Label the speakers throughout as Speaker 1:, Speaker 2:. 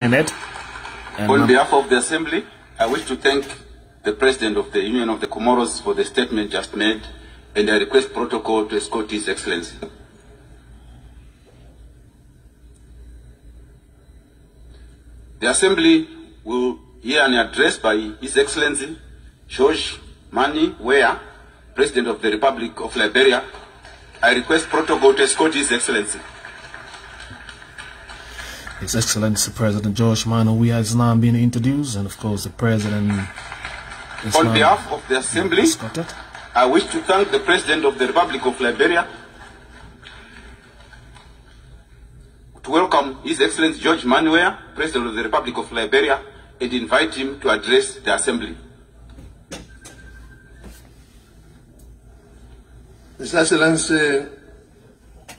Speaker 1: On behalf of the Assembly, I wish to thank the President of the Union of the Comoros for the statement just made, and I request protocol to escort His Excellency. The Assembly will hear an address by His Excellency George Mani Weah, President of the Republic of Liberia. I request protocol to escort His Excellency.
Speaker 2: His Excellency President George Mani Weah is now being introduced, and of course the President is
Speaker 1: on behalf of the Assembly,
Speaker 2: escorted.
Speaker 1: I wish to thank the President of the Republic of Liberia, to welcome His Excellency George Mani Weah, President of the Republic of Liberia, and invite him to address the Assembly.
Speaker 3: His Excellency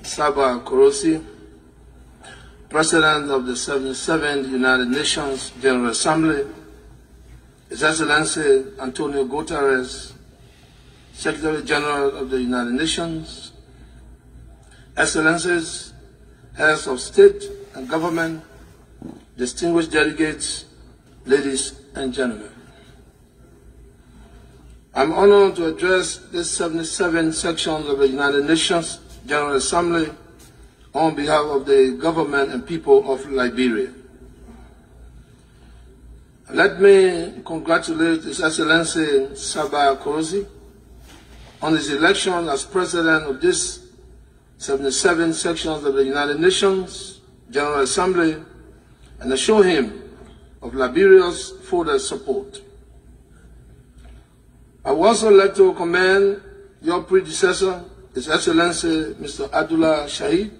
Speaker 3: Saba Korosi, President of the 77th United Nations General Assembly, His Excellency Antonio Guterres, Secretary General of the United Nations, Excellencies, Heads of State and Government, distinguished delegates, ladies and gentlemen. I'm honored to address this 77 sections of the United Nations General Assembly on behalf of the government and people of Liberia. Let me congratulate His Excellency Saba Korosi on his election as President of this 77 sections of the United Nations General Assembly, and assure him of Liberia's further support. I would also like to commend your predecessor, His Excellency Mr. Abdullah Shahid,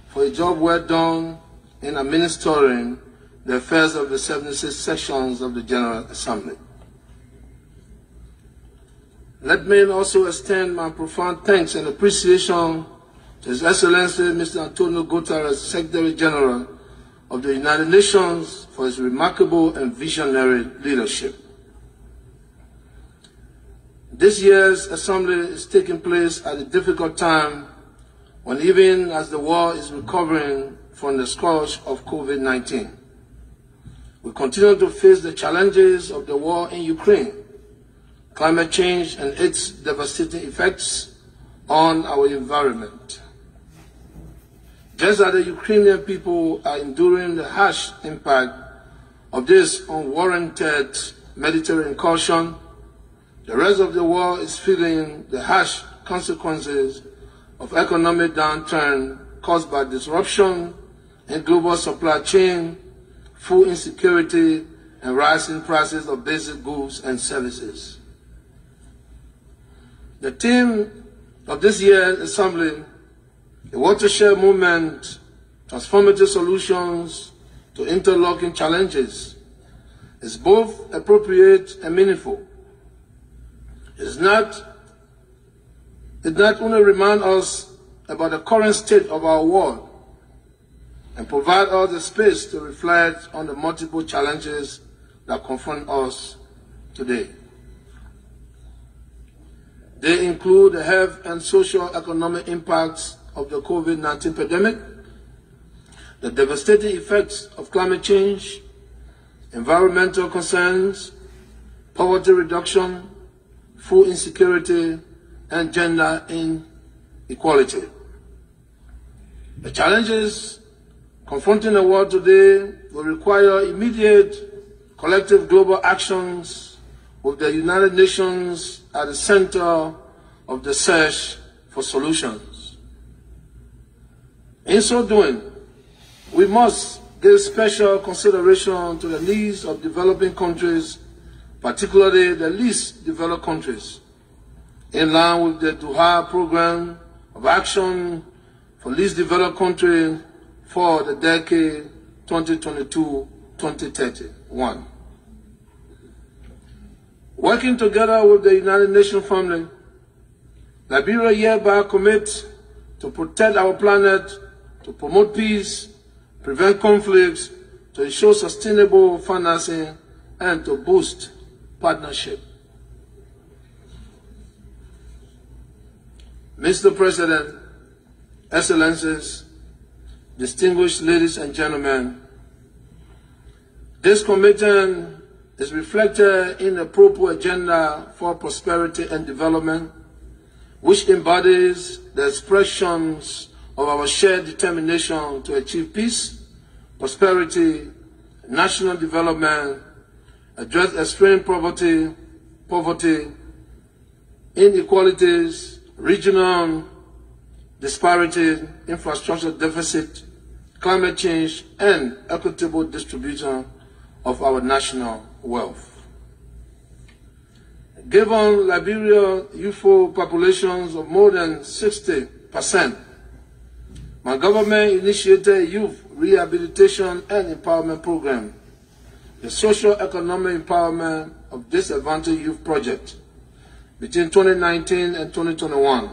Speaker 3: for a job well done in administering the affairs of the 76 sections of the General Assembly. Let me also extend my profound thanks and appreciation to His Excellency Mr. Antonio Guterres, Secretary General of the United Nations, for his remarkable and visionary leadership. This year's Assembly is taking place at a difficult time, when even as the world is recovering from the scourge of COVID-19, we continue to face the challenges of the war in Ukraine, climate change and its devastating effects on our environment. Just as the Ukrainian people are enduring the harsh impact of this unwarranted military incursion, the rest of the world is feeling the harsh consequences of economic downturn caused by disruption in global supply chain, food insecurity, and rising prices of basic goods and services. The theme of this year's Assembly, the Watershed Movement, Transformative Solutions to Interlocking Challenges, is both appropriate and meaningful. It not only reminds us about the current state of our world and provide us the space to reflect on the multiple challenges that confront us today. They include the health and socio-economic impacts of the COVID-19 pandemic, the devastating effects of climate change, environmental concerns, poverty reduction, food insecurity, and gender inequality. The challenges confronting the world today will require immediate collective global actions, with the United Nations at the center of the search for solutions. In so doing, we must give special consideration to the needs of developing countries, particularly the least developed countries, in line with the Doha Program of Action for Least Developed Countries for the decade 2022-2031. Working together with the United Nations family, Liberia hereby commits to protect our planet, to promote peace, prevent conflicts, to ensure sustainable financing, and to boost partnership. Mr. President, Excellencies, distinguished ladies and gentlemen, This commitment is reflected in the Propo Agenda for Prosperity and Development, which embodies the expressions of our shared determination to achieve peace, prosperity, national development, address extreme poverty, inequalities, regional disparity, infrastructure deficit, climate change, and equitable distribution of our national wealth. Given Liberia's youthful populations of more than 60%, my government initiated a youth rehabilitation and empowerment program, the socio-economic empowerment of disadvantaged youth project, between 2019 and 2021,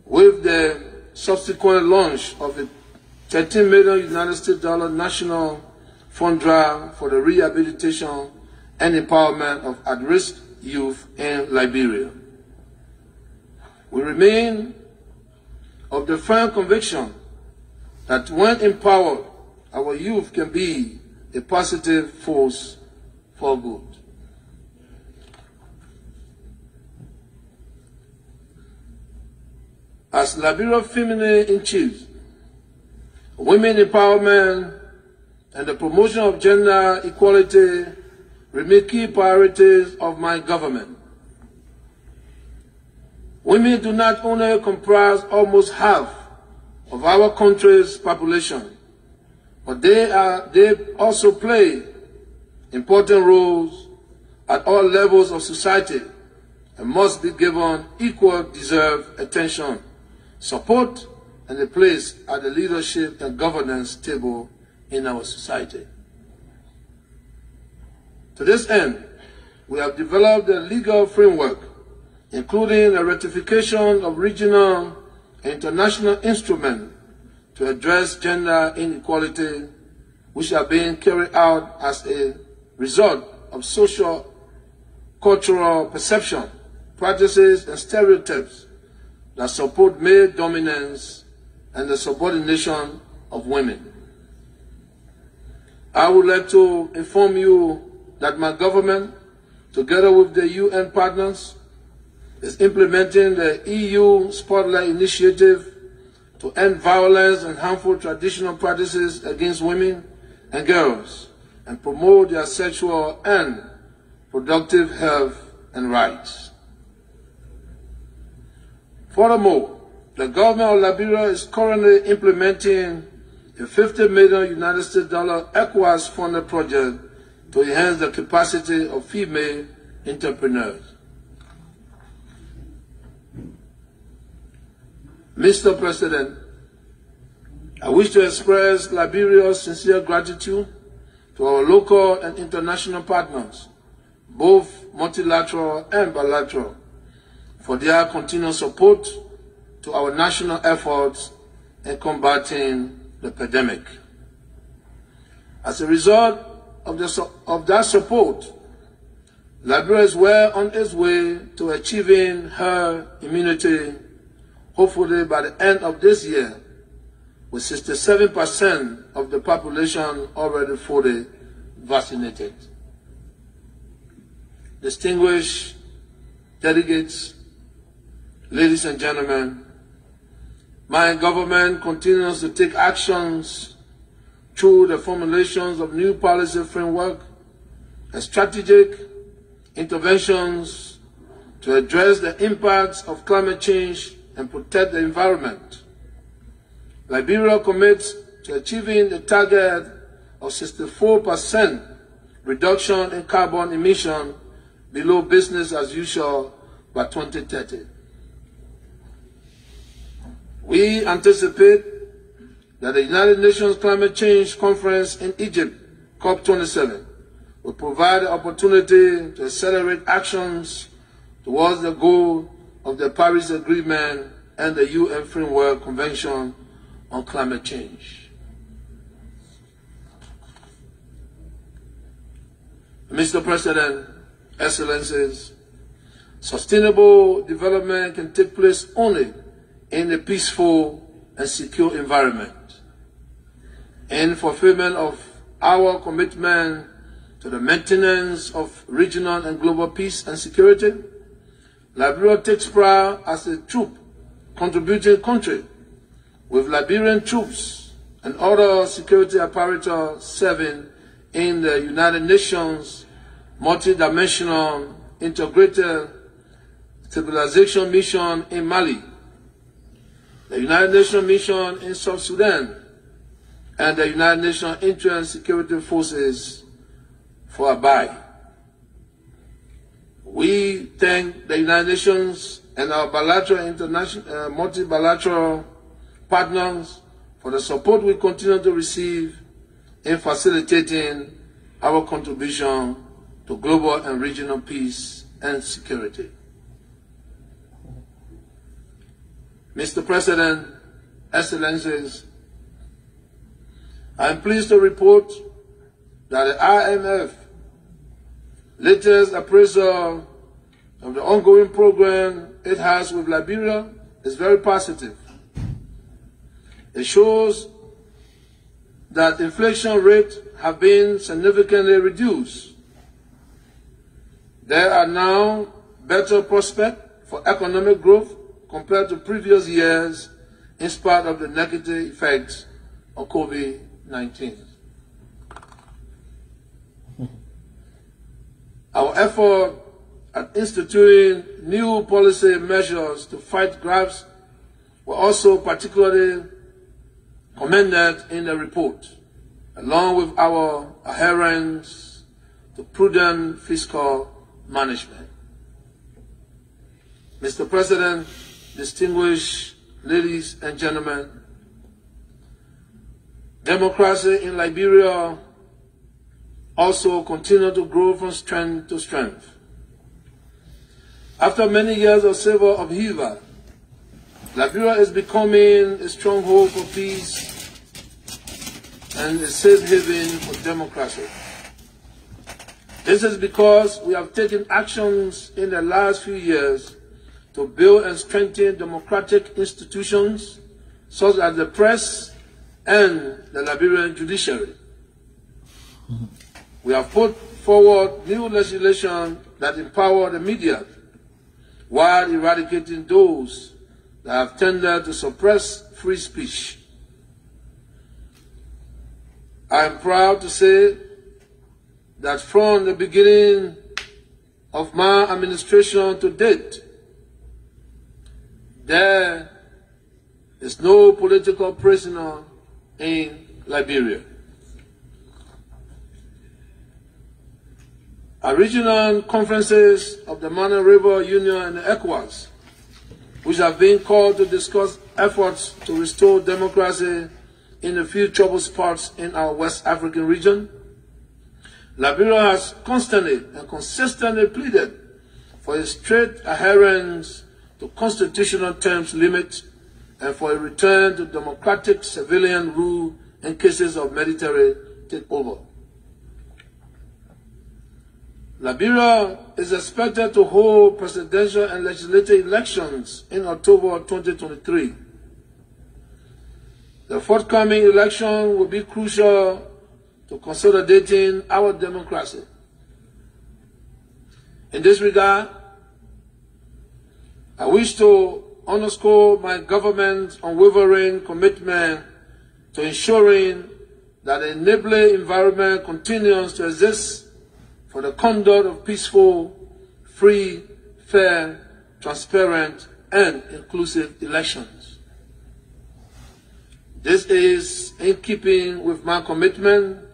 Speaker 3: with the subsequent launch of a $13 million US national fund drive for the rehabilitation and empowerment of at-risk youth in Liberia. We remain of the firm conviction that when empowered, our youth can be a positive force for good. As Liberia Feminine in Chief, women empowerment and the promotion of gender equality remain key priorities of my government. Women do not only comprise almost half of our country's population, but they also play important roles at all levels of society and must be given equal deserved attention, support, and a place at the leadership and governance table in our society. To this end, we have developed a legal framework, including a ratification of regional and international instruments to address gender inequality, which are being carried out as a result of social, cultural perception, practices, and stereotypes that support male dominance and the subordination of women. I would like to inform you that my government, together with the UN partners, is implementing the EU Spotlight Initiative to end violence and harmful traditional practices against women and girls and promote their sexual and reproductive health and rights. Furthermore, the government of Liberia is currently implementing a $50 million US ECOWAS-funded project to enhance the capacity of female entrepreneurs. Mr. President, I wish to express Liberia's sincere gratitude to our local and international partners, both multilateral and bilateral, for their continued support to our national efforts in combating the pandemic. As a result of that support, Liberia is well on its way to achieving herd immunity, hopefully by the end of this year, with 67% of the population already fully vaccinated. Distinguished delegates, ladies and gentlemen, my government continues to take actions through the formulations of new policy framework and strategic interventions to address the impacts of climate change and protect the environment. Liberia commits to achieving the target of 64% reduction in carbon emission below business as usual by 2030. We anticipate that the United Nations Climate Change Conference in Egypt, COP27, will provide the opportunity to accelerate actions towards the goal of the Paris Agreement and the UN Framework Convention on Climate Change. Mr. President, Excellencies, sustainable development can take place only in a peaceful and secure environment. In fulfillment of our commitment to the maintenance of regional and global peace and security. Liberia takes pride as a troop-contributing country, with Liberian troops and other security apparatus serving in the United Nations multi-dimensional integrated stabilization mission in Mali, the United Nations mission in South Sudan, and the United Nations Interim Security Forces for Abai. We thank the United Nations and our bilateral, international, multi-bilateral partners for the support we continue to receive in facilitating our contribution to global and regional peace and security. Mr. President, Excellencies, I am pleased to report that the IMF latest appraisal of the ongoing program it has with Liberia is very positive. It shows that inflation rates have been significantly reduced. There are now better prospects for economic growth compared to previous years in spite of the negative effects of COVID-19. Our effort at instituting new policy measures to fight grabs were also particularly commended in the report, along with our adherence to prudent fiscal management. Mr. President, distinguished ladies and gentlemen, democracy in Liberia also continues to grow from strength to strength. After many years of civil upheaval, Liberia is becoming a stronghold for peace and a safe haven for democracy. This is because we have taken actions in the last few years to build and strengthen democratic institutions such as the press and the Liberian judiciary. We have put forward new legislation that empower the media while eradicating those that have tended to suppress free speech. I am proud to say that from the beginning of my administration to date, there is no political prisoner in Liberia. Our regional conferences of the Mana River Union and the ECOWAS, which have been called to discuss efforts to restore democracy in a few troubled spots in our West African region, Liberia has constantly and consistently pleaded for a strict adherence to constitutional terms limits and for a return to democratic civilian rule in cases of military takeover. Liberia is expected to hold presidential and legislative elections in October 2023. The forthcoming election will be crucial to consolidating our democracy. In this regard, I wish to underscore my government's unwavering commitment to ensuring that an enabling environment continues to exist for the conduct of peaceful, free, fair, transparent, and inclusive elections. This is in keeping with my commitment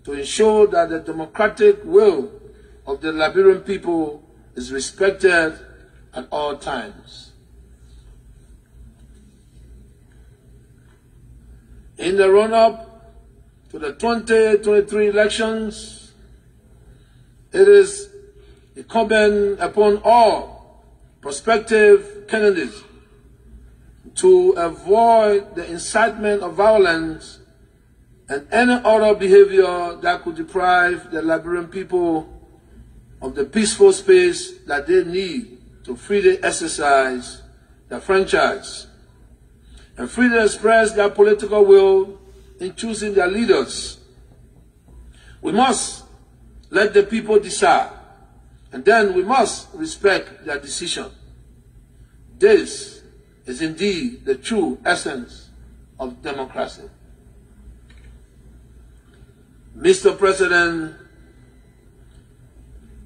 Speaker 3: to ensure that the democratic will of the Liberian people is respected at all times. In the run-up to the 2023 elections, it is incumbent upon all prospective candidates to avoid the incitement of violence and any other behavior that could deprive the Liberian people of the peaceful space that they need to freely exercise their franchise and freely express their political will in choosing their leaders. We must let the people decide, and then we must respect their decision. This is indeed the true essence of democracy. Mr. President,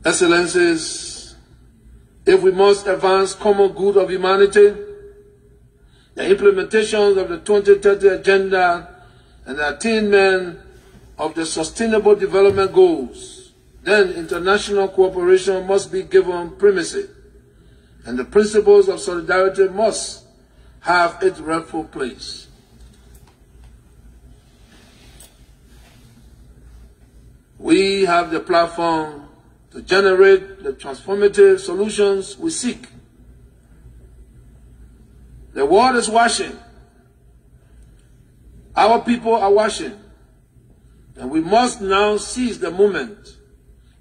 Speaker 3: Excellencies, if we must advance common good of humanity, the implementation of the 2030 Agenda and the attainment of the Sustainable Development Goals, then international cooperation must be given primacy, and the principles of solidarity must have its rightful place. We have the platform to generate the transformative solutions we seek. The world is watching. Our people are watching. And we must now seize the moment,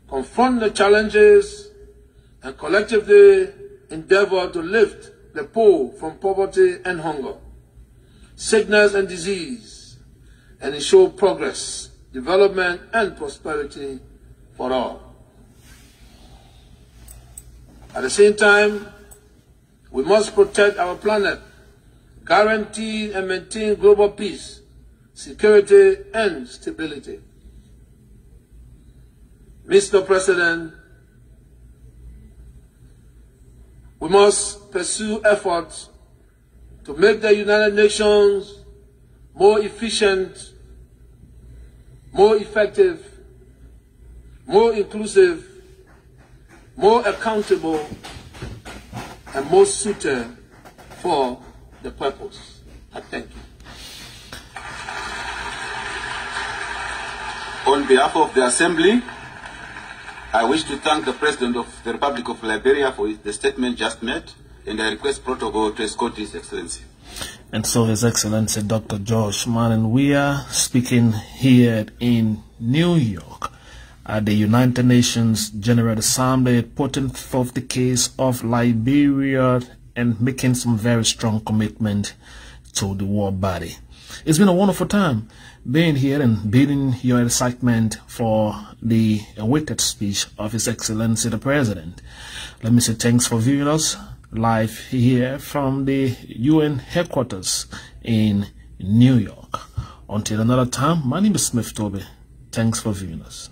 Speaker 3: confront the challenges, and collectively endeavor to lift the poor from poverty and hunger, sickness and disease, and ensure progress, development, and prosperity for all. At the same time, we must protect our planet, guarantee and maintain global peace, security, and stability. Mr. President, we must pursue efforts to make the United Nations more efficient, more effective, more inclusive, more accountable, and more suited for the purpose. I thank you.
Speaker 1: On behalf of the Assembly, I wish to thank the President of the Republic of Liberia for the statement just made, and I request protocol to escort His Excellency.
Speaker 2: And so His Excellency Dr. George Manning Weah speaking here in New York at the United Nations General Assembly, putting forth the case of Liberia and making some very strong commitment to the world body. It's been a wonderful time being here and building your excitement for the awaited speech of His Excellency the President. Let me say thanks for viewing us live here from the UN headquarters in New York. Until another time, my name is Smith Toby. Thanks for viewing us.